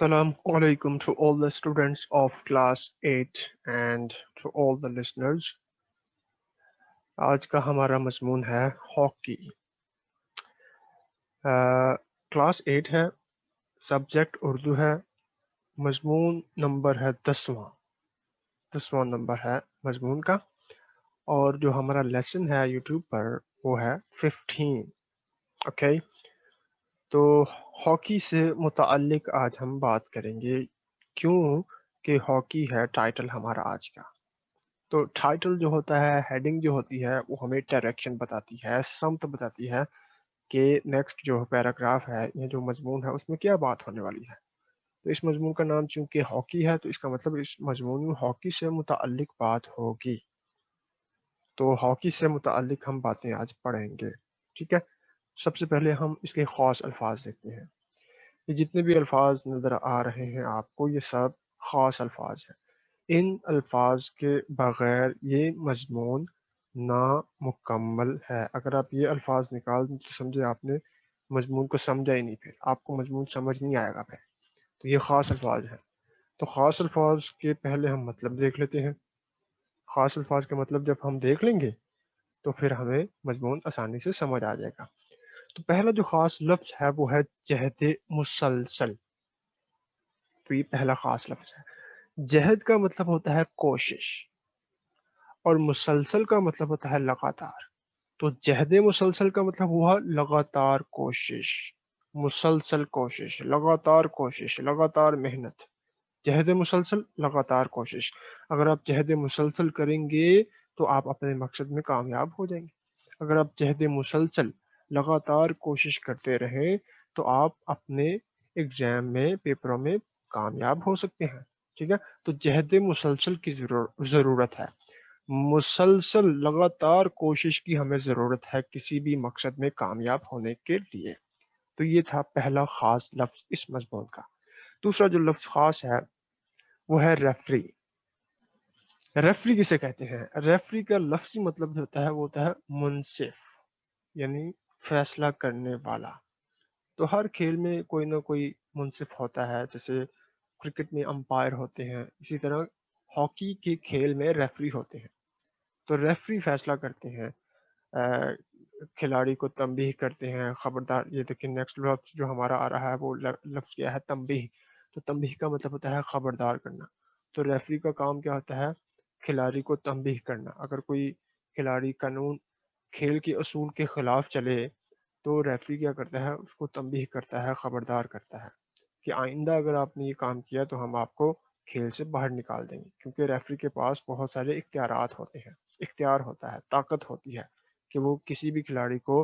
Assalamu alaikum to all the students of class 8 and to all the listeners. आज का हमारा मजमून है हॉकी। क्लास 8 है, सब्जेक्ट उर्दू है, मजमून नंबर है 10वां नंबर है मजमून का। और जो हमारा लेसन है यूट्यूब पर वो है 15। ओके, तो हॉकी से मुताल्लिक आज हम बात करेंगे, क्यों कि हॉकी है टाइटल हमारा आज का। तो टाइटल जो होता है, हेडिंग जो होती है, वो हमें डायरेक्शन बताती है, समत बताती है कि नेक्स्ट जो पैराग्राफ है या जो मजमून है उसमें क्या बात होने वाली है। तो इस मजमून का नाम चूंकि हॉकी है तो इसका मतलब इस मजमून में हॉकी से मुताल्लिक बात होगी। तो हॉकी से मुताल्लिक हम बातें आज पढ़ेंगे, ठीक है। सबसे पहले हम इसके खास अल्फाज देखते हैं। ये जितने भी अल्फाज नज़र आ रहे हैं आपको, ये सब खास अल्फाज हैं। इन अल्फाज के बगैर ये मजमून नामुकम्मल है। अगर आप ये अल्फाज निकाल दें तो समझे आपने मजमून को समझा ही नहीं, फिर आपको मजमून समझ नहीं आएगा फिर। तो ये ख़ास अल्फाज हैं। तो ख़ास अल्फाज के पहले हम मतलब देख लेते हैं। ख़ास अल्फाज का मतलब जब हम देख लेंगे तो फिर हमें मजमून आसानी से समझ आ जाएगा। तो पहला जो ख़ास लफ्ज़ है वो है जहद मुसलसल। तो ये पहला ख़ास लफ्ज़ है। जहद का मतलब होता है कोशिश, और मुसलसल का मतलब होता है लगातार। तो जहद मुसलसल का मतलब हुआ लगातार कोशिश, मुसलसल कोशिश, लगातार मेहनत। जहद मुसलसल लगातार कोशिश। अगर आप जहद मुसलसल करेंगे तो आप अपने मकसद में कामयाब हो जाएंगे। अगर आप जहद मुसलसल लगातार कोशिश करते रहें तो आप अपने एग्जाम में, पेपरों में कामयाब हो सकते हैं, ठीक है। तो जहद मुसलसल की ज़रूरत है। मुसलसल लगातार कोशिश की हमें ज़रूरत है किसी भी मकसद में कामयाब होने के लिए। तो ये था पहला ख़ास लफ्ज़ इस मज़मून का। दूसरा जो लफ्ज़ ख़ास है वो है रेफरी। रेफरी किसे कहते हैं? रेफरी का लफ्ज़ी मतलब जो होता है वो होता है मुनसिफ, यानी फैसला करने वाला। तो हर खेल में कोई ना कोई मुनसिफ होता है। जैसे क्रिकेट में अंपायर होते हैं, इसी तरह हॉकी के खेल में रेफरी होते हैं। तो रेफरी फैसला करते हैं, अ, खिलाड़ी को तंबीह करते हैं, खबरदार। ये देखिए नेक्स्ट लफ्ज़ जो हमारा आ रहा है वो लफ्ज़ क्या है? तंबीह। तो तंबीह का मतलब होता है खबरदार करना। तो रेफरी का काम क्या होता है? खिलाड़ी को तंबीह करना। अगर कोई खिलाड़ी कानून, खेल के असूल के खिलाफ चले तो रेफरी क्या करता है? उसको तंबीह करता है, खबरदार करता है कि आइंदा अगर आपने ये काम किया तो हम आपको खेल से बाहर निकाल देंगे। क्योंकि रेफरी के पास बहुत सारे इख्तियारात होते हैं, इख्तियार होता है, ताकत होती है कि वो किसी भी खिलाड़ी को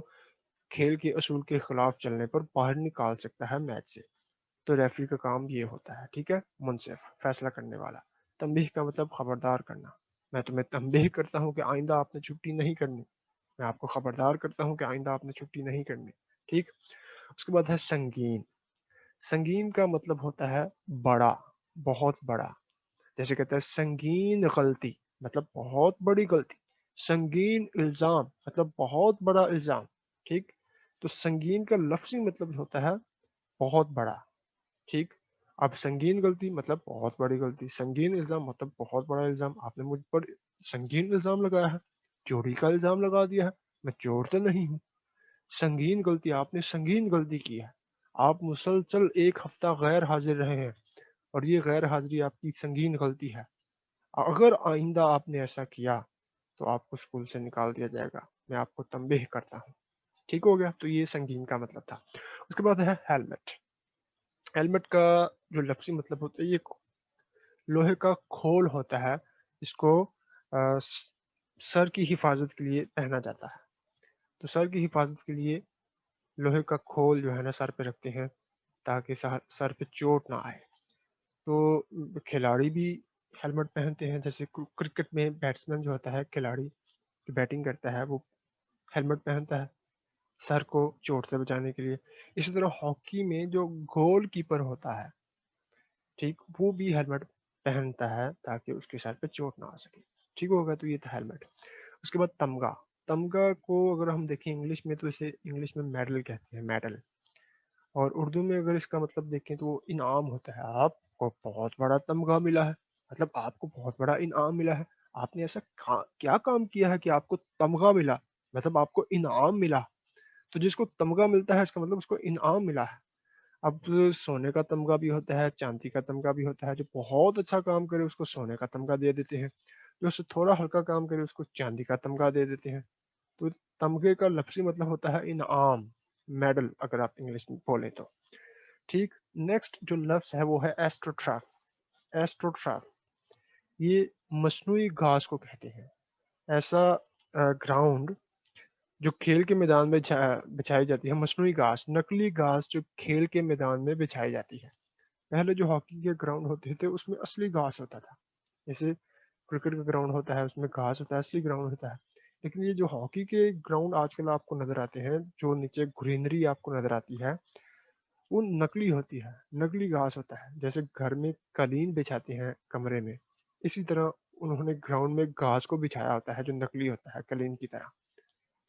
खेल के असूल के खिलाफ चलने पर बाहर निकाल सकता है मैच से। तो रेफरी का काम ये होता है, ठीक है। मुनसिफ, फैसला करने वाला। तंबीह का मतलब खबरदार करना। मैं तुम्हें तंबीह करता हूँ कि आइंदा आपने छुट्टी नहीं करनी। मैं आपको खबरदार करता हूँ कि आइंदा आपने छुट्टी नहीं करनी, ठीक। उसके बाद है संगीन। संगीन का मतलब होता है बड़ा, बहुत बड़ा। जैसे कहते हैं संगीन गलती, मतलब बहुत बड़ी गलती। संगीन इल्जाम मतलब बहुत बड़ा इल्जाम, ठीक। तो संगीन का लफ्जी मतलब होता है बहुत बड़ा, ठीक। अब संगीन गलती मतलब बहुत बड़ी गलती, संगीन इल्जाम मतलब बहुत बड़ा इल्जाम। आपने मुझ पर संगीन इल्जाम लगाया है, चोरी का इल्जाम लगा दिया है। मैं चोर तो नहीं हूँ। संगीन गलती, आपने संगीन गलती की है। आप मुसलसल 1 हफ्ता गैर हाजिर रहे हैं और ये गैर हाजिरी आपकी संगीन गलती है। अगर आइंदा आपने ऐसा किया तो आपको स्कूल से निकाल दिया जाएगा। मैं आपको तंबीह करता हूँ, ठीक हो गया। तो ये संगीन का मतलब था। उसके बाद है हेलमेट। हेलमेट का जो लफ्जी मतलब होता है, ये लोहे का खोल होता है। इसको सर की हिफाजत के लिए पहना जाता है। तो सर की हिफाजत के लिए लोहे का खोल जो है ना सर पे रखते हैं ताकि सर पे चोट ना आए। तो खिलाड़ी भी हेलमेट पहनते हैं। जैसे क्रिकेट में बैट्समैन जो होता है, खिलाड़ी जो बैटिंग करता है, वो हेलमेट पहनता है सर को चोट से बचाने के लिए। इसी तरह हॉकी में जो गोल कीपर होता है, ठीक, वो भी हेलमेट पहनता है ताकि उसके सर पे चोट ना आ सके, ठीक होगा। तो ये था हेलमेट। उसके बाद तमगा। तमगा को अगर हम देखें इंग्लिश में तो इसे इंग्लिश में मेडल कहते हैं, मेडल। اور اردو میں اگر اس کا مطلب دیکھیں تو وہ انعام ہوتا ہے، آپ کو بہت بڑا تمغہ ملا ہے، مطلب آپ کو بہت بڑا انعام ملا ہے، آپ نے ایسا کیا کام کیا ہے کہ آپ کو تمغہ ملا، مطلب آپ کو انعام ملا. تو جس کو تمغہ ملتا ہے اس کا مطلب اس کو انعام ملا ہے. اب سونے کا تمغہ بھی ہوتا ہے، چاندی کا تمغہ بھی ہوتا ہے. جو بہت اچھا کام کرے اس کو سونے کا تمغہ دے دیتے ہیں، جو اس سے تھوڑا ہلکا کام کرے اس کو چاندی کا تمغہ دے دیتے ہیں. تو تمغے کا لفظی مطلب ہوتا ہے انعام، میڈل اگر آپ انگلش میں بولیں تو. ٹھیک. نیکسٹ جو لفظ ہے وہ ہے ایسٹروٹرف. ایسٹروٹرف یہ مصنوعی گھاس کو کہتے ہیں. ایسا گراؤنڈ جو کھیل کے میدان میں بچھائی جاتی ہے، مصنوعی گھاس، نقلی گھاس جو کھیل کے میدان میں بچھائی جاتی ہے. پہلے جو ہاکی کے گراؤنڈ ہوتے تھے اس میں اصلی گھاس ہوتا تھا، جیسے کرکٹ کا گراؤنڈ ہوتا ہے اس میں گھاس ہوتا ہے، اصلی گراؤنڈ ہوتا ہے. لیکن یہ جو ہاکی کے گراؤنڈ آج کل آپ کو نظر آتے ہیں، جو نیچے گرینری آپ کو نظر آتی ہے، وہ نقلی ہوتی ہے، نقلی گھاس ہوتا ہے. جیسے گھر میں قالین بچھاتے ہیں کمرے میں، اسی طرح انہوں نے گراؤنڈ میں گھاس کو بچھایا ہوتا ہے جو نقلی ہوتا ہے قالین کی طرح.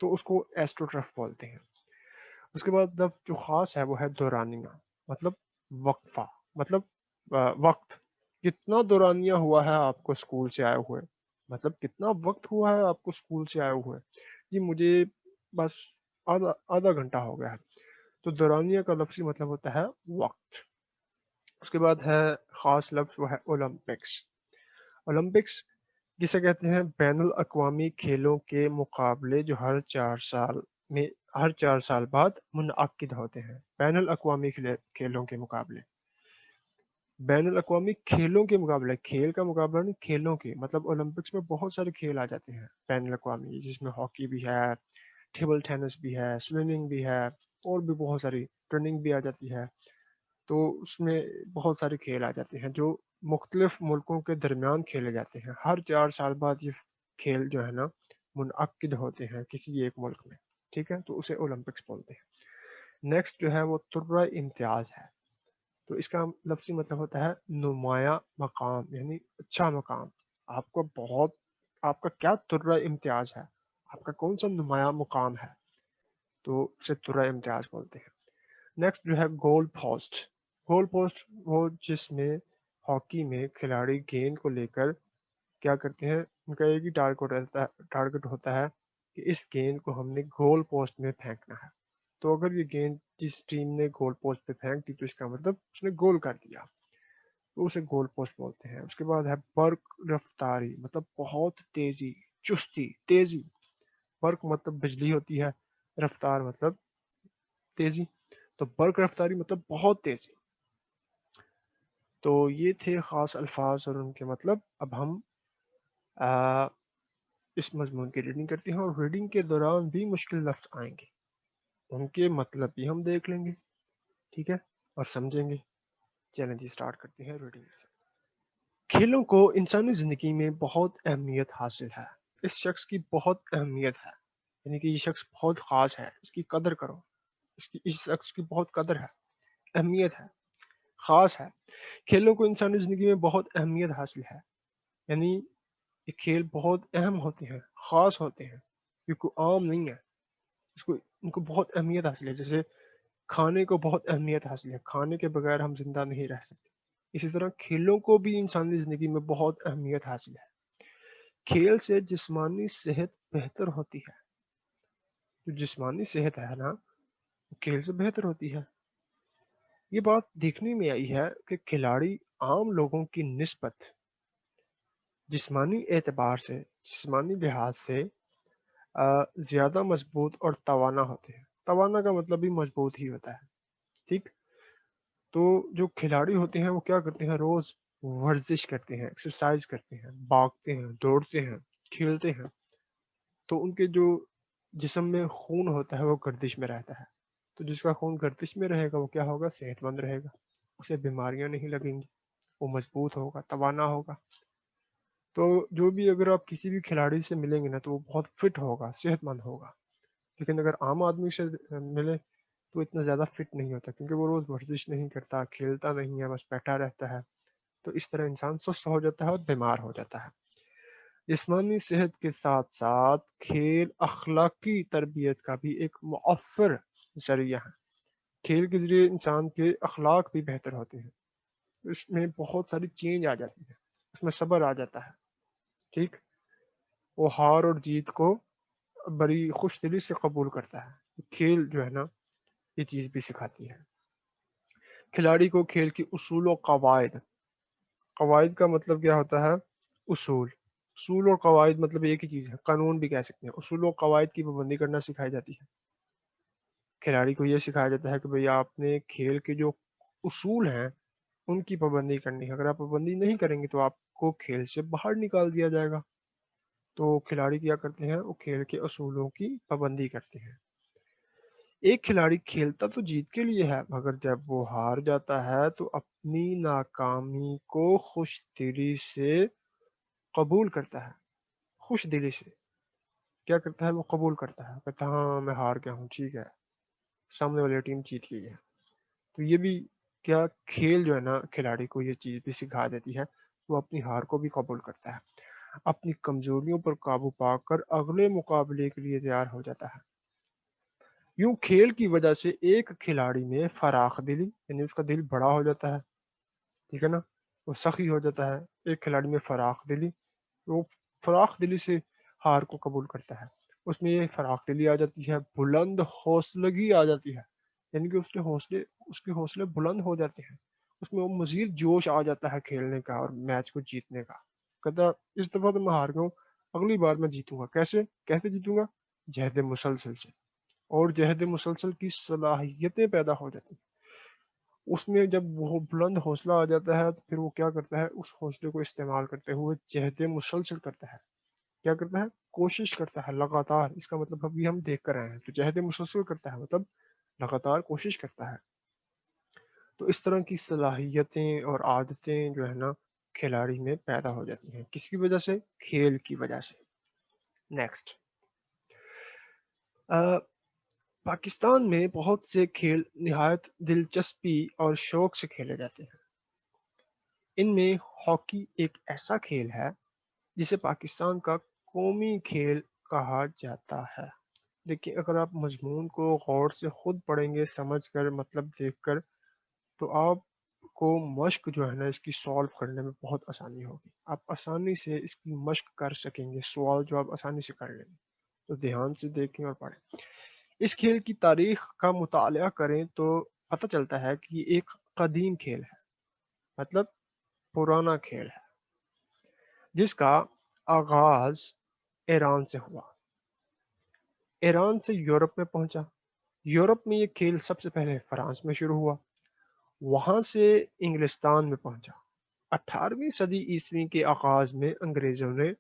تو اس کو ایسٹروٹرف بولتے ہیں. اس کے بعد لفظ جو خاص ہے وہ ہے دورانیہ، مطلب وقفہ، مطلب وقت. کتنا دورانیہ ہوا ہے آپ کو اسکول سے آئے ہوئے، مطلب کتنا وقت ہوا ہے آپ کو اسکول سے آئے ہوئے. جی مجھے بس آدھا گھنٹہ ہو گیا ہے. تو دورانیہ کا لفظی مطلب ہوتا ہے وقت. اس کے بعد ہے خاص لفظ وہ ہے اولمپکس. اولمپکس جسے کہتے ہیں بین الاقوامی کھیلوں کے مقابلے جو ہر 4 سال بعد منعقد ہوتے ہیں. بین الاقوامی کھیلوں کے مقابلے، بین الاقوامی کھیلوں کے مقابلے، کھیل کا مقابلہ نہیں، کھیلوں کے مطلب اولمپکس میں بہت سارے کھیل آ جاتے ہیں بین الاقوامی، جس میں ہاکی بھی ہے، ٹیبل ٹینس بھی ہے، سوئمنگ بھی ہے، اور بھی بہت ساری، رننگ بھی آ جاتی ہے. تو اس میں بہت سارے کھیل آ جاتے ہیں جو مختلف ملکوں کے درمیان کھیلے جاتے ہیں. ہر 4 سال بعد یہ کھیل جو ہے نا منعقد ہوتے ہیں کسی ایک ملک میں. ٹھیک ہے، تو اسے اولمپکس بولتے ہیں. نیکسٹ جو ہے وہ ترہ امتیاز ہے. تو اس کا لفظی مطلب ہوتا ہے نمایاں مقام، یعنی اچھا مقام. آپ کا کیا ترہ امتیاز ہے، آپ کا کون سا نمایاں مقام ہے، تو اسے ترہ امتیاز بولتے ہیں. نیکسٹ جو ہے گول پوسٹ. گول پوسٹ وہ جس میں ہاکی میں کھلاڑی گیند کو لے کر کیا کرتے ہیں، ان کا ایک ہی ٹارگٹ ہوتا ہے کہ اس گیند کو ہم نے گول پوسٹ میں پھینکنا ہے. تو اگر یہ گیند جس ٹیم نے گول پوسٹ پہ پھینک دی تو اس کا مطلب اس نے گول کر دیا، تو اسے گول پوسٹ بولتے ہیں. اس کے بعد ہے برق رفتاری، مطلب بہت تیزی، چستی، تیزی. برق مطلب بجلی ہوتی ہے، رفتار مطلب تیزی، تو برق رفتاری مطلب بہت تیزی. تو یہ تھے خاص الفاظ اور ان کے مطلب. اب ہم اس مضمون کی ریڈنگ کرتے ہیں، اور ریڈنگ کے دوران بھی مشکل لفظ آئیں گے، ان کے مطلب بھی ہم دیکھ لیں گے، ٹھیک ہے، اور سمجھیں گے. چلیں جی سٹارٹ کرتے ہیں ریڈنگ سے. کھیلوں کو انسانی زندگی میں بہت اہمیت حاصل ہے. اس شخص کی بہت اہمیت ہے، یعنی کہ یہ شخص بہت خاص ہے، اس کی قدر کرو. اس شخص کی بہت قدر ہے، اہمیت ہے، خاص ہے. کھیلوں کو انسانی زندگی میں بہت اہمیت حاصل ہے، یعنی یہ کھیل بہت اہم ہوتے ہیں، خاص ہوتے ہیں، یہ کوئی عام نہیں ہے. ان کو بہت اہمیت حاصل ہے. جیسے کھانے کو بہت اہمیت حاصل ہے، کھانے کے بغیر ہم زندہ نہیں رہ سکتے. اسی طرح کھیلوں کو بھی انسانی زندگی میں بہت اہمیت حاصل ہے. کھیل سے جسمانی صحت بہتر ہوتی ہے. جو جسمانی صحت ہے نا وہ کھیل سے بہتر ہوتی ہے. یہ بات دیکھنے میں آئی ہے کہ کھلاڑی عام لوگوں کی نسبت جسمانی اعتبار سے، جسمانی لحاظ سے زیادہ مضبوط اور توانا ہوتے ہیں. توانا کا مطلب بھی مضبوط ہی ہوتا ہے. ٹھیک. تو جو کھلاڑی ہوتے ہیں وہ کیا کرتے ہیں، روز ورزش کرتے ہیں، ایکسرسائز کرتے ہیں، بھاگتے ہیں، دوڑتے ہیں، کھیلتے ہیں. تو ان کے جو جسم میں خون ہوتا ہے وہ گردش میں رہتا ہے. تو جس کا خون گردش میں رہے گا وہ کیا ہوگا، صحت مند رہے گا، اسے بیماریاں نہیں لگیں گی، وہ مضبوط ہوگا، توانا ہوگا. تو جو بھی اگر آپ کسی بھی کھلاڑی سے ملیں گے نا تو وہ بہت فٹ ہوگا، صحت مند ہوگا. لیکن اگر عام آدمی سے ملے تو اتنا زیادہ فٹ نہیں ہوتا، کیونکہ وہ روز ورزش نہیں کرتا، کھیلتا نہیں ہے، بس بیٹھا رہتا ہے. تو اس طرح انسان سست ہو جاتا ہے اور بیمار ہو جاتا ہے. جسمانی صحت کے ساتھ ساتھ کھیل اخلاقی تربیت کا بھی ایک مؤثر ذریعہ ہے. کھیل کے ذریعے انسان کے اخلاق بھی بہتر ہوتے ہیں، اس میں بہت ساری چینج آ جاتی ہے، اس میں صبر آ جاتا ہے، ٹھیک، وہ ہار اور جیت کو بڑی خوش دلی سے قبول کرتا ہے، کھیل جو ہے نا یہ چیز بھی سکھاتی ہے کھلاڑی کو کھیل کی اصول و قواعد۔ قواعد کا مطلب کیا ہوتا ہے؟ اصول، اصول اور قواعد مطلب ایک ہی چیز ہے، قانون بھی کہہ سکتے ہیں، اصول و قواعد کی پابندی کرنا سکھائی جاتی ہے، کھلاڑی کو یہ سکھایا جاتا ہے کہ بھئی آپ نے کھیل کے جو اصول ہیں ان کی پابندی کرنی ہے، اگر آپ پابندی نہیں کریں گے تو آپ کو کھیل سے باہر نکال دیا جائے گا۔ تو کھلاڑی کیا کرتے ہیں؟ وہ کھیل کے اصولوں کی پابندی کرتے ہیں۔ ایک کھلاڑی کھیلتا تو جیت کے لیے ہے، مگر جب وہ ہار جاتا ہے تو اپنی ناکامی کو خوش دلی سے قبول کرتا ہے، خوش دلی سے کیا کرتا ہے؟ وہ قبول کرتا ہے، کہتا ہے ہاں میں ہار گیا ہوں، ٹھیک ہے، سامنے والی ٹیم جیت گئی ہے۔ تو یہ بھی کیا کھیل جو ہے نا کھلاڑی کو یہ چیز بھی سکھا دیتی ہے، وہ اپنی ہار کو بھی قبول کرتا ہے، اپنی کمزوریوں پر قابو پا کر اگلے مقابلے کے لیے تیار ہو جاتا ہے۔ یوں کھیل کی وجہ سے ایک کھلاڑی میں فراخ دلی، یعنی اس کا دل بڑا ہو جاتا ہے، ٹھیک ہے نا، وہ سخی ہو جاتا ہے، ایک کھلاڑی میں فراخ دلی، وہ فراخ دلی سے ہار کو قبول کرتا ہے، اس میں یہ فراخ دلی آ جاتی ہے، بلند حوصلگی آ جاتی ہے، یعنی کہ اس کے حوصلے بلند ہو جاتے ہیں، اس میں وہ مزید جوش آ جاتا ہے کھیلنے کا اور میچ کو جیتنے کا، کہتا اس دفعہ تو میں ہار گیا ہوں، اگلی بار میں جیتوں گا، کیسے جیتوں گا؟ جہد مسلسل سے، اور جہد مسلسل کی صلاحیتیں پیدا ہو جاتی ہیں، اس میں جب وہ بلند حوصلہ آ جاتا ہے تو پھر وہ کیا کرتا ہے؟ اس حوصلے کو استعمال کرتے ہوئے جہد مسلسل کرتا ہے، کیا کرتا ہے؟ کوشش کرتا ہے لگاتار، اس کا مطلب ابھی ہم دیکھ کر آئے ہیں، تو جہد مسلسل کرتا ہے مطلب لگاتار کوشش کرتا ہے، تو اس طرح کی صلاحیتیں اور عادتیں جو ہے نا کھلاڑی میں پیدا ہو جاتی ہیں، کس کی وجہ سے؟ کھیل کی وجہ سے۔ نیکسٹ، پاکستان میں بہت سے کھیل نہایت دلچسپی اور شوق سے کھیلے جاتے ہیں، ان میں ہاکی ایک ایسا کھیل ہے جسے پاکستان کا قومی کھیل کہا جاتا ہے۔ دیکھیں اگر آپ مضمون کو غور سے خود پڑھیں گے، سمجھ کر مطلب دیکھ کر، تو آپ کو مشق جو ہے نا اس کی سالو کرنے میں بہت آسانی ہوگی، آپ آسانی سے اس کی مشق کر سکیں گے، سوال جو آپ آسانی سے کر لیں گے، تو دھیان سے دیکھیں اور پڑھیں۔ اس کھیل کی تاریخ کا مطالعہ کریں تو پتہ چلتا ہے کہ یہ ایک قدیم کھیل ہے، مطلب پرانا کھیل ہے، جس کا آغاز ایران سے ہوا، ایران سے یورپ میں پہنچا، یورپ میں یہ کھیل سب سے پہلے فرانس میں شروع ہوا، وہاں سے انگلستان میں پہنچا، 18ویں صدی عیسوی کے آغاز میں انگریزوں نے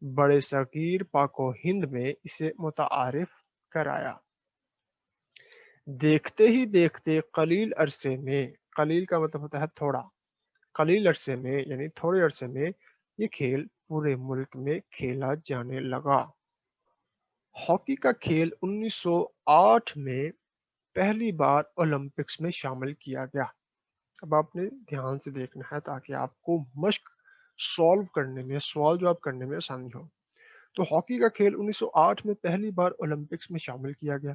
بڑے صغیر پاک و ہند میں اسے متعارف کرایا، دیکھتے ہی دیکھتے قلیل عرصے میں، قلیل کا مطلب ہوتا ہے تھوڑا، قلیل عرصے میں یعنی تھوڑے عرصے میں یہ کھیل پورے ملک میں کھیلا جانے لگا۔ ہاکی کا کھیل 1908 میں پہلی بار اولمپکس میں شامل کیا گیا۔ اب آپ نے دھیان سے دیکھنا ہے تاکہ آپ کو مشق سالو کرنے میں، سوال جواب کرنے میں آسانی ہو۔ تو ہاکی کا کھیل 1908 میں پہلی بار اولمپکس میں شامل کیا گیا،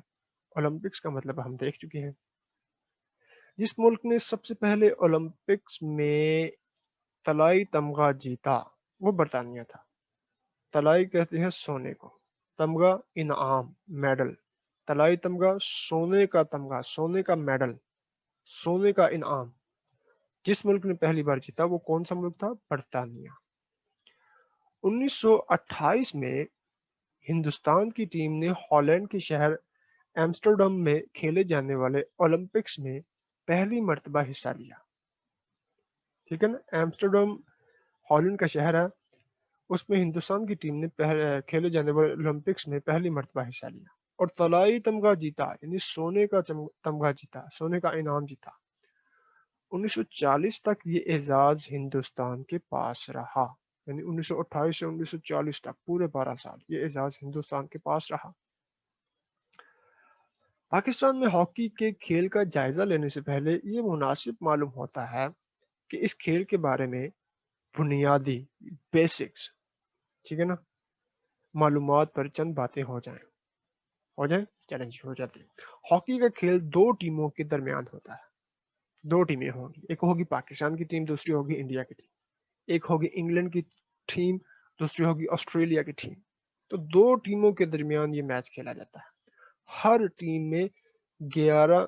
اولمپکس کا مطلب ہم دیکھ چکے ہیں۔ جس ملک نے سب سے پہلے اولمپکس میں طلائی تمغہ جیتا وہ برطانیہ تھا۔ طلائی کہتے ہیں سونے کو، تمغہ انعام، میڈل، طلائی تمغہ سونے کا تمغہ، سونے کا میڈل، سونے کا انعام، جس ملک نے پہلی بار جیتا وہ کون سا ملک تھا؟ برطانیہ۔ 1928 میں ہندوستان کی ٹیم نے ہالینڈ کے شہر ایمسٹرڈم میں کھیلے جانے والے اولمپکس میں پہلی مرتبہ حصہ لیا، ٹھیک ہے نا، ایمسٹرڈم ہالینڈ کا شہر ہے، اس میں ہندوستان کی ٹیم نے کھیلے جانے والے اولمپکس میں پہلی مرتبہ حصہ لیا اور طلائی تمغہ جیتا، یعنی سونے کا تمغہ جیتا، سونے کا انعام جیتا۔ 1940 تک یہ اعزاز ہندوستان کے پاس رہا، یعنی 1928 سے 1940 تک پورے 12 سال یہ اعزاز ہندوستان کے پاس رہا۔ پاکستان میں ہاکی کے کھیل کا جائزہ لینے سے پہلے یہ مناسب معلوم ہوتا ہے کہ اس کھیل کے بارے میں بنیادی بیسکس، ٹھیک ہے نا، معلومات پر چند باتیں ہو جائیں۔ चैलेंज हो जाती है। हॉकी का खेल दो टीमों के दरमियान होता है, दो टीमें होंगी, एक होगी पाकिस्तान की टीम, दूसरी होगी इंडिया की टीम, एक होगी इंग्लैंड की टीम, दूसरी होगी ऑस्ट्रेलिया की टीम। तो दो टीमों के दरमियान ये मैच खेला जाता है। हर टीम में 11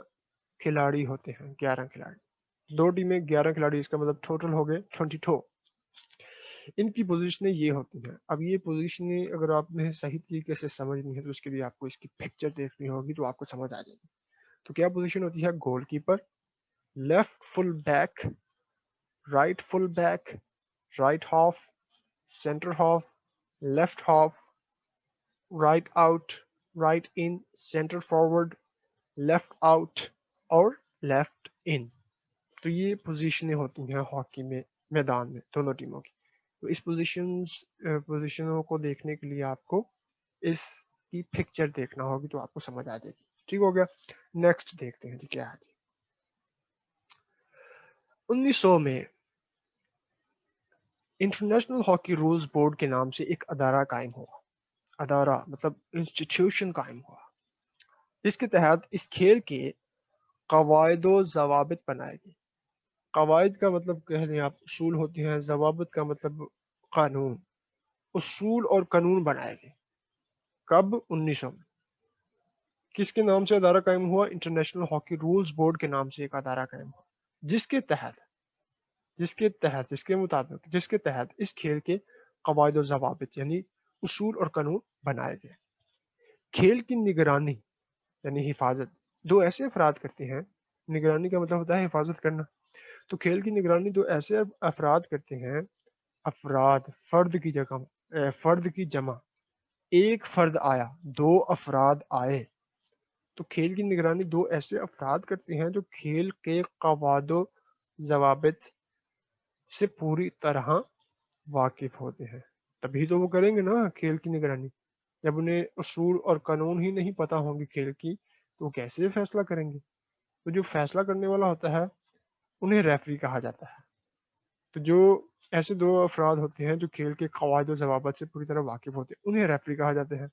खिलाड़ी होते हैं, 11 खिलाड़ी, दो टीमें 11 खिलाड़ी, इसका मतलब टोटल हो गए 22। इनकी पोजीशनें ये होती हैं। अब ये पोजीशनें अगर आपने सही तरीके से समझनी है तो उसके लिए आपको इसकी पिक्चर देखनी होगी तो आपको समझ आ जाएगी। तो क्या पोजीशन होती है? Goalkeeper, left full back, right full back, right half, centre half, left half, right out, right in, centre forward, left out और लेफ्ट इन। तो ये पोजीशनें होती हैं हॉकी में, मैदान में दोनों टीमों की। तो इस पोजीशनों को देखने के लिए आपको इसकी पिक्चर देखना होगी तो आपको समझ आ जाएगी। ठीक हो गया। नेक्स्ट देखते हैं जी क्या है जी। 1900 में इंटरनेशनल हॉकी रूल्स बोर्ड के नाम से एक अदारा कायम हुआ। अदारा मतलब इंस्टीट्यूशन कायम हुआ। इसके तहत इस खेल के कवायदो जवाबित बनाए गए। कवायद का मतलब कह दें आप उसूल होती हैं, जवाबित का मतलब कानून, उसूल और कानून बनाए गए। कब? 1900 में। किसके नाम से अदारा कायम हुआ? इंटरनेशनल हॉकी रूल्स बोर्ड के नाम से एक अदारा कायम हुआ, जिसके तहत जिसके तहत इस खेल के कवायद जवाबित यानी उसूल और कानून बनाए गए। खेल की निगरानी यानी हिफाजत दो ऐसे अफराद करते हैं। निगरानी का मतलब होता है हिफाजत करना। तो खेल की निगरानी दो ऐसे अफराद करते हैं। अफराद, फर्द की जमा, एक फर्द आया, दो अफराद आए। तो खेल की निगरानी दो ऐसे अफराद करते हैं जो खेल के कवायदो जवाबित से पूरी तरह वाकिफ होते हैं। तभी तो वो करेंगे ना खेल की निगरानी। जब उन्हें उसूल और कानून ही नहीं पता होंगे खेल की तो वो कैसे फैसला करेंगे? तो जो फैसला करने वाला होता है उन्हें रेफरी कहा जाता है। तो जो ऐसे दो अफराद होते हैं जो खेल के कवायद जवाबत से पूरी तरह वाकिफ होते हैं उन्हें रेफरी कहा जाते हैं।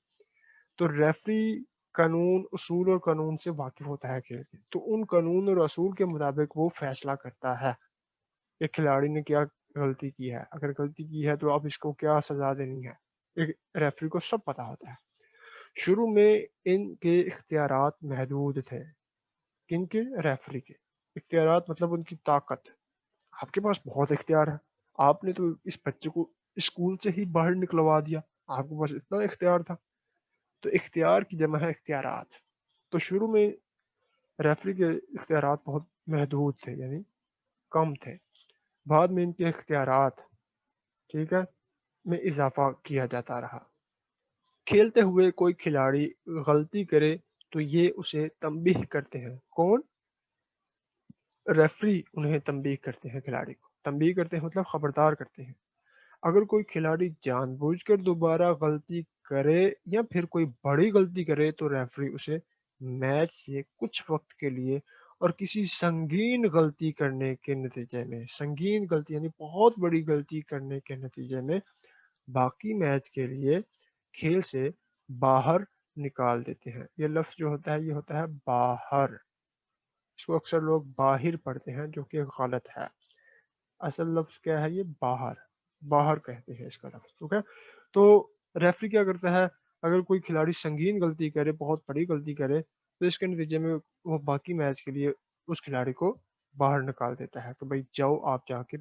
तो रेफरी कानून, उसूल और कानून से वाकिफ होता है खेल के, तो उन कानून और असूल के मुताबिक वो फैसला करता है कि खिलाड़ी ने क्या गलती की है, अगर गलती की है तो अब इसको क्या सजा देनी है। एक रेफरी को सब पता होता है। शुरू में इनके इख्तियारात महदूद थे। किनके? रेफरी के इख्तियारात मतलब उनकी ताकत। आपके पास बहुत इख्तियार है, आपने तो इस बच्चे को स्कूल से ही बाहर निकलवा दिया, आपके पास इतना इख्तियार था। तो इख्तियार की जमा है इख्तियारात। तो शुरू में रेफरी के इख्तियारात बहुत महदूद थे यानी कम थे। बाद में इनके इख्तियारात, ठीक है, में इजाफा किया जाता रहा। खेलते हुए कोई खिलाड़ी गलती करे तो ये उसे तंबीह करते हैं। कौन? रेफरी उन्हें तंबीह करते हैं, खिलाड़ी को तंबीह करते हैं मतलब खबरदार करते हैं। अगर कोई खिलाड़ी जानबूझकर दोबारा गलती करे या फिर कोई बड़ी गलती करे तो रेफरी उसे मैच से कुछ वक्त के लिए और किसी संगीन गलती करने के नतीजे में, संगीन गलती यानी बहुत बड़ी गलती करने के नतीजे में बाकी मैच के लिए खेल से बाहर निकाल देते हैं। ये लफ्ज जो होता है ये होता है बाहर। इसको अक्सर लोग बाहिर पढ़ते हैं जो कि गलत है। असल लफ्ज क्या है? ये बाहर, बाहर कहते हैं इसका लफ्ज। ठीक है। तो रेफरी क्या करता है? अगर कोई खिलाड़ी संगीन गलती करे, बहुत बड़ी गलती करे, तो इसके नतीजे में वो बाकी मैच के लिए उस खिलाड़ी को बाहर निकाल देता है कि भाई जाओ आप जाके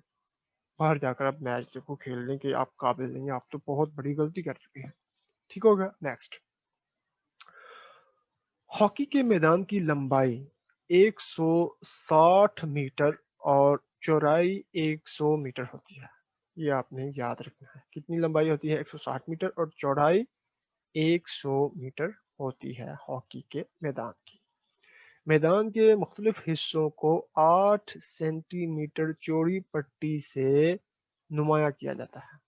बाहर जाकर आप मैच देखो, खेलने के आप काबिल नहीं, आप तो बहुत बड़ी गलती कर चुके हैं। ठीक होगा। नेक्स्ट, हॉकी के मैदान की लंबाई 160 मीटर और चौड़ाई 100 मीटर होती है। ये आपने याद रखना है। कितनी लंबाई होती है? 160 मीटर और चौड़ाई 100 मीटर होती है हॉकी के मैदान की। मैदान के मुख्तलिफ हिस्सों को 8 सेंटीमीटर चौड़ी पट्टी से नुमाया किया जाता है।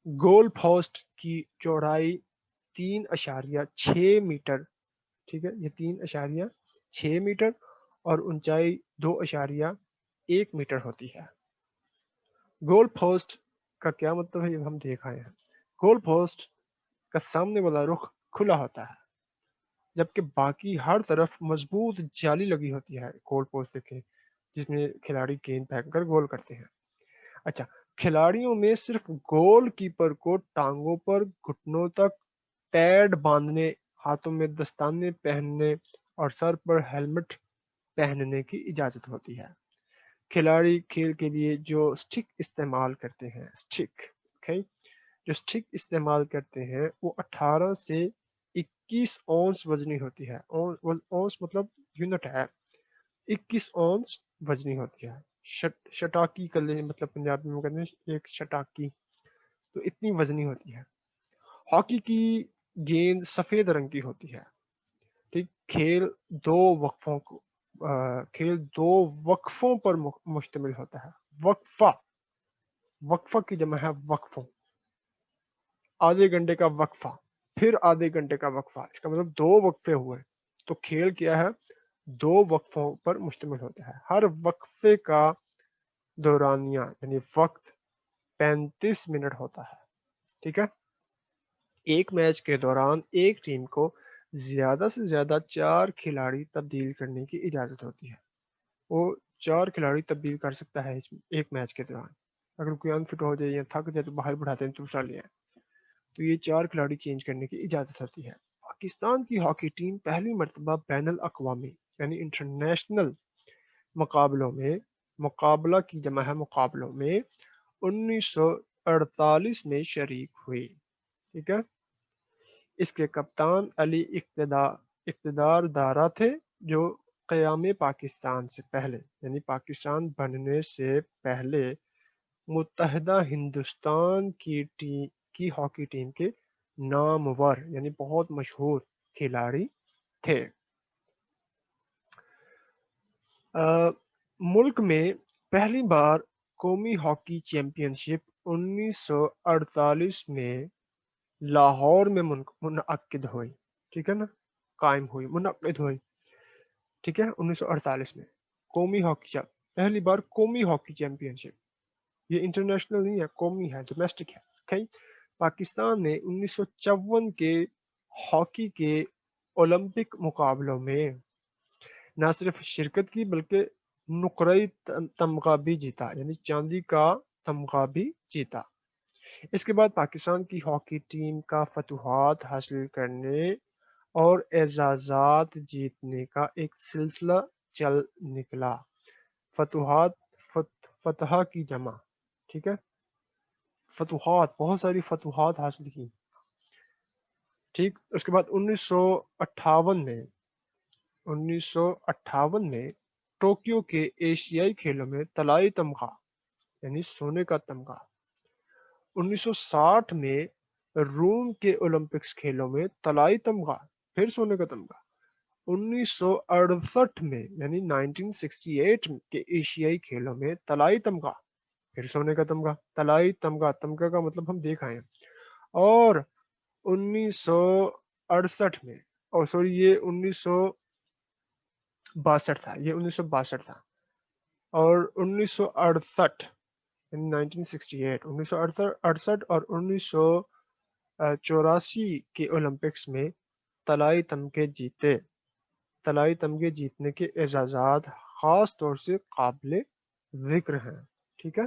गोल पोस्ट की चौड़ाई 3.6 मीटर, ठीक है, ये 3.6 मीटर और ऊंचाई 2.1 मीटर होती है। गोल पोस्ट का क्या मतलब है ये हम देख आए हैं। गोल पोस्ट का सामने वाला रुख खुला होता है جبکہ باقی ہر طرف مضبوط جالی لگی ہوتی ہے گول پوسٹ کے، جس میں کھلاڑی گیند پھینک کر گول کرتے ہیں۔ اچھا، کھلاڑیوں میں صرف گول کیپر کو ٹانگوں پر گھٹنوں تک پیڈ باندھنے، ہاتھوں میں دستانے پہننے اور سر پر ہیلمٹ پہننے کی اجازت ہوتی ہے۔ کھلاڑی کھیل کے لیے جو سٹک استعمال کرتے ہیں، جو سٹک استعمال کرتے ہیں وہ 18 سے 21 اونس وزنی ہوتی ہے۔ اونس مطلب یونٹ ہے، 21 اونس وزنی ہوتی ہے۔ شٹاکی کر لیں، مطلب پنجابی میں کہتے ہیں ایک شٹاکی، تو اتنی وزنی ہوتی ہے۔ ہاکی کی گیند سفید رنگ کی ہوتی ہے۔ ٹھیک، کھیل دو وقفوں پر مشتمل ہوتا ہے۔ وقفہ کی جمع ہے وقفوں، آدھے گھنٹے کا وقفہ، پھر آدھے گھنٹے کا وقفہ، اس کا مطلب 2 وقفے ہوئے۔ تو کھیل کیا ہے؟ 2 وقفوں پر مشتمل ہوتا ہے۔ ہر وقفے کا دورانیہ یعنی وقت 35 منٹ ہوتا ہے۔ ٹھیک ہے، ایک میچ کے دوران ایک ٹیم کو زیادہ سے زیادہ 4 کھلاڑی تبدیل کرنے کی اجازت ہوتی ہے۔ وہ 4 کھلاڑی تبدیل کر سکتا ہے ایک میچ کے دوران۔ اگر کوئی انفٹ ہو جائے یا تھک جائے تو باہر بڑھاتے ہیں دوسرا لے آئے، تو یہ 4 کھلاڑی چینج کرنے کی اجازت ہوتی ہے۔ پاکستان کی ہاکی ٹیم پہلی مرتبہ بین الاقوامی یعنی انٹرنیشنل مقابلوں میں، مقابلہ کی جمع ہے مقابلوں میں، 1948 میں شریک ہوئی۔ ٹھیک ہے، اس کے کپتان علی اقتدار دارا تھے، جو قیام پاکستان سے پہلے یعنی پاکستان بننے سے پہلے متحدہ ہندوستان کی ہاکی ٹیم کے نامور یعنی بہت مشہور کھلاڑی تھے۔ ملک میں پہلی بار قومی ہاکی چیمپئن شپ 1948 میں لاہور میں منعقد ہوئی۔ ٹھیک ہے نا، قائم ہوئی، منعقد ہوئی۔ ٹھیک ہے، 1948 میں قومی ہاکی پہلی بار قومی ہاکی چیمپئن شپ، یہ انٹرنیشنل نہیں ہے، قومی ہے، ڈومیسٹک ہے۔ پاکستان نے 1954 کے ہاکی کے اولمپک مقابلوں میں نہ صرف شرکت کی بلکہ نقرئی تمغہ بھی جیتا، یعنی چاندی کا تمغہ بھی جیتا۔ اس کے بعد پاکستان کی ہاکی ٹیم کا فتوحات حاصل کرنے اور اعزازات جیتنے کا ایک سلسلہ چل نکلا۔ فتح کی جمع، ٹھیک ہے، فتوحات، بہت ساری فتوحات حاصل کی۔ ٹھیک، اس کے بعد 1958 میں ٹوکیو کے ایشیائی کھیلوں میں طلائی تمغہ یعنی سونے کا تمغہ۔ 1960 میں روم کے اولمپکس کھیلوں میں طلائی تمغہ، پھر سونے کا تمغہ۔ 1968 میں یعنی 1968 کے ایشیائی کھیلوں میں طلائی تمغہ، پھر سونے کا تمغہ۔ طلائی تمغہ، تمغہ کا مطلب ہم دیکھ آئے ہیں۔ اور 1968 میں، یہ 1962 تھا، یہ 1962 تھا۔ اور 1968 1968 اور 1984 کے اولمپکس میں طلائی تمغے جیتنے کے اعزازات خاص طور سے قابل ذکر ہیں۔ ٹھیک ہے،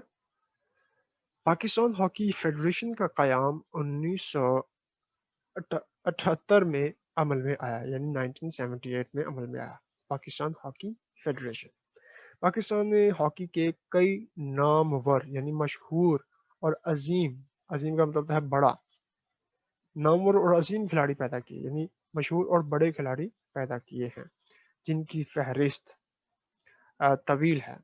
پاکستان ہاکی فیڈریشن کا قیام 1978 میں عمل میں آیا، یعنی 1978 میں عمل میں آیا پاکستان ہاکی فیڈریشن۔ پاکستان نے ہاکی کے کئی نامور یعنی مشہور اور عظیم کا مطلب ہے بڑا، نامور اور عظیم کھلاڑی پیدا کیے، یعنی مشہور اور بڑے کھلاڑی پیدا کیے ہیں، جن کی فہرست طویل ہے۔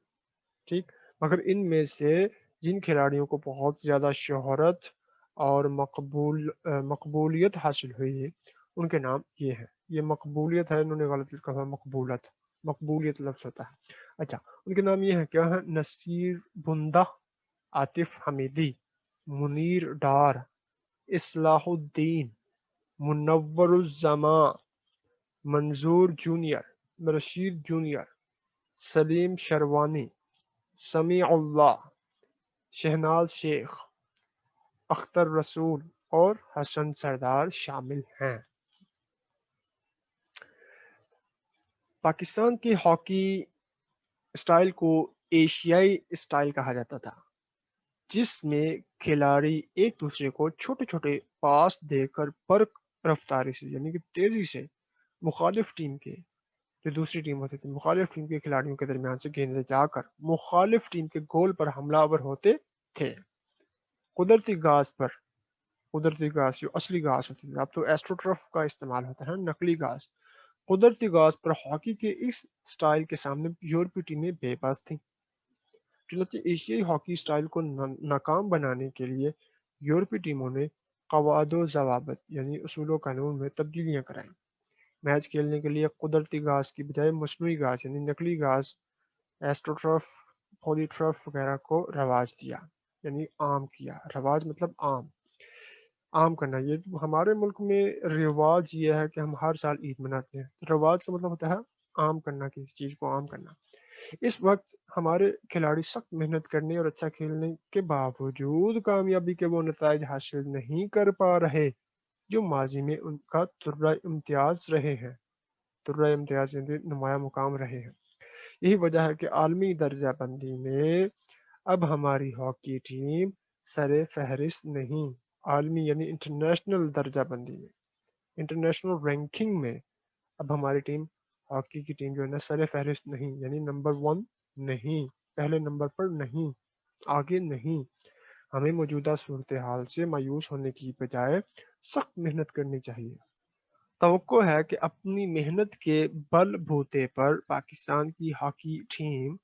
ٹھیک، مگر ان میں سے جن کھلاڑیوں کو بہت زیادہ شہرت اور مقبولیت حاصل ہوئی ہے ان کے نام یہ ہیں۔ یہ مقبولیت ہے، انہوں نے غلط لکھا ہے، مقبولیت لفظ ہوتا ہے۔ اچھا، ان کے نام یہ ہیں، کیا ہے؟ نصیر بندہ، عاطف حمیدی، منیر ڈار، اصلاح الدین، منور الزماں، منظور جونیئر، رشید جونیئر، سلیم شروانی، سمیع اللہ، شہناز شیخ، اختر رسول اور حسن سردار شامل ہیں۔ पाकिस्तान की हॉकी स्टाइल को एशियाई स्टाइल कहा जाता था, जिसमें खिलाड़ी एक दूसरे को छोटे-छोटे पास देकर बर्क रफ्तारी से यानी कि तेजी से मुखालिफ टीम के जो दूसरी टीम होती थी, मुखालिफ टीम के खिलाड़ियों के दरमियान से गेंदें जाकर मुखालिफ टीम के गोल पर हमलावर होते थे। कुदरती घास पर कुदरती घास जो असली घास होती थी, अब तो एस्ट्रोटर्फ का इस्तेमाल होता है, नकली घास। कुदरती घास पर हॉकी के इस स्टाइल के सामने यूरोपीय टीमें बेबस थीं। चुनांचे एशियाई हॉकी स्टाइल को नाकाम बनाने के लिए यूरोपीय टीमों ने कवायद ज़वाबित यानी उसूल कानून में तब्दीलियां कराईं। मैच खेलने के लिए कुदरती घास की बजाय मसनूई घास यानी नकली घास एस्ट्रोटर्फ पॉलीट्रफ वगैरह को रवाज दिया, यानी आम किया। रवाज मतलब आम करना। ये हमारे मुल्क में रिवाज ये है कि हम हर साल ईद मनाते हैं। रवाज का मतलब होता है आम करना, किसी चीज को आम करना। इस वक्त हमारे खिलाड़ी सख्त मेहनत करने और अच्छा खेलने के बावजूद कामयाबी के वो नताइज हासिल नहीं कर पा रहे जो माजी में उनका तुर्रा इम्तियाज रहे हैं। तुर्रा इम्तियाज यानी नुमाया मुकाम रहे हैं। यही वजह है कि आलमी दर्जा बंदी में अब हमारी हॉकी टीम सरे फहरिस्त नहीं। आलमी यानी इंटरनेशनल दर्जा बंदी में, इंटरनेशनल रैंकिंग में अब हमारी टीम, हॉकी की टीम जो है ना, सरे फहरिस्त नहीं, यानी नंबर वन नहीं, पहले नंबर पर नहीं, आगे नहीं। हमें मौजूदा सूरत हाल से मायूस होने की बजाय सख्त मेहनत करनी चाहिए। तवक्को है कि अपनी मेहनत के बलबूते पर पाकिस्तान की हॉकी टीम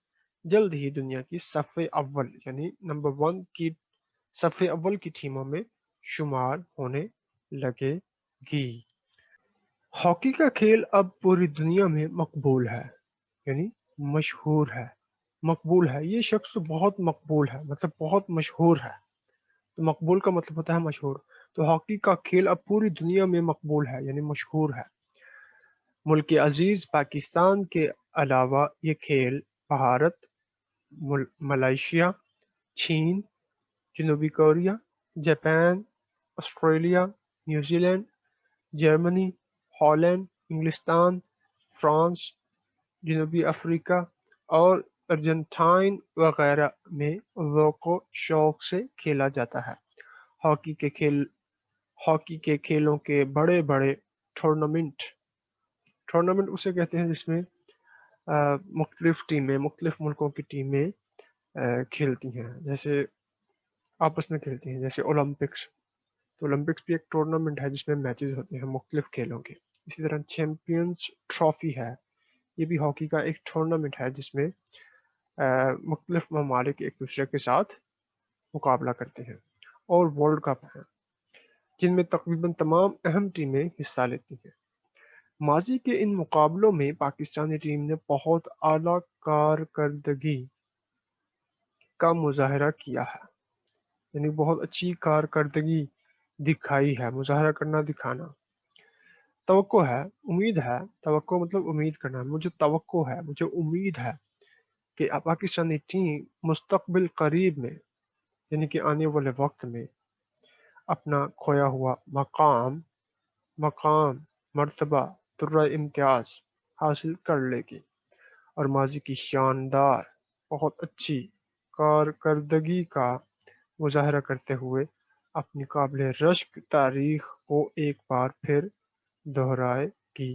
जल्द ही दुनिया की सफ़े अव्वल यानी नंबर वन की सफ़े अव्वल की टीमों में शुमार होने लगेगी। हॉकी का खेल अब पूरी दुनिया में मकबूल है, यानी मशहूर है। मकबूल है, ये शख्स बहुत मकबूल है, मतलब बहुत मशहूर है। तो मकबूल का मतलब होता है मशहूर। तो हॉकी का खेल अब पूरी दुनिया में मकबूल है, यानी मशहूर है। मुल्क अजीज पाकिस्तान के अलावा ये खेल भारत, मलेशिया, चीन, जनूबी Korea, Japan, Australia, New Zealand, Germany, Holland, इंग्लिस्तान, फ्रांस, जनूबी अफ्रीका और अर्जेंटाइन वगैरह में ज़ौक़ शौक से खेला जाता है। हॉकी के खेल हॉकी के खेलों के बड़े बड़े टूर्नामेंट टूर्नामेंट उसे कहते हैं जिसमें मुख्तलिफ टीमें, मुख्तलिफ मुल्कों की टीमें खेलती हैं, जैसे आपस में खेलती हैं, जैसे ओलंपिक्स। तो ओलंपिक्स भी एक टूर्नामेंट है जिसमें मैचेस होते हैं मुख्तलिफ खेलों के। इसी तरह चैंपियंस ट्रॉफी है, ये भी हॉकी का एक टूर्नामेंट है जिसमें मुख्तलिफ ममालिक एक दूसरे के साथ मुकाबला करते हैं। और वर्ल्ड कप है जिनमें तकरीबन तमाम अहम टीमें हिस्सा लेती हैं। माजी के इन मुकाबलों में पाकिस्तानी टीम ने बहुत आला कारकर्दगी का मुजाहरा किया है, यानी बहुत अच्छी कारकर्दगी दिखाई है। मुजाहरा करना, दिखाना। तवक्को है, उम्मीद है। तवक्को मतलब उम्मीद करना। मुझे तवक्को है, मुझे उम्मीद है कि पाकिस्तानी टीम मुस्तकबिल करीब में, यानी कि आने वाले वक्त में अपना खोया हुआ मकाम मकाम मर्तबा तुर्रा इम्तियाज हासिल कर लेगी और माजी की शानदार, बहुत अच्छी कारकर्दगी का मुजाहरा करते हुए अपनी काबिल रश्क तारीख को एक बार फिर दोहराएगी।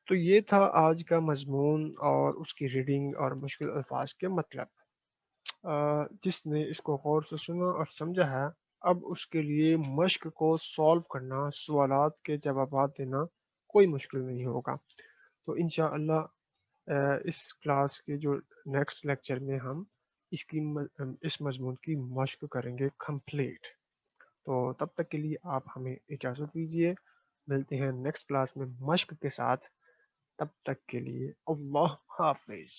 तो ये था आज का मजमून और उसकी रीडिंग और मुश्किल अल्फाज के मतलब। जिसने इसको गौर से सुना और समझा है, अब उसके लिए मश्क को सॉल्व करना, सवालात के जवाबात देना कोई मुश्किल नहीं होगा। तो इंशाअल्लाह इस क्लास के जो नेक्स्ट लेक्चर में हम इस मजमून की मश्क करेंगे कंप्लीट। तो तब तक के लिए आप हमें इजाज़त दीजिए। मिलते हैं नेक्स्ट क्लास में मश्क के साथ। तब तक के लिए अल्लाह हाफिज़।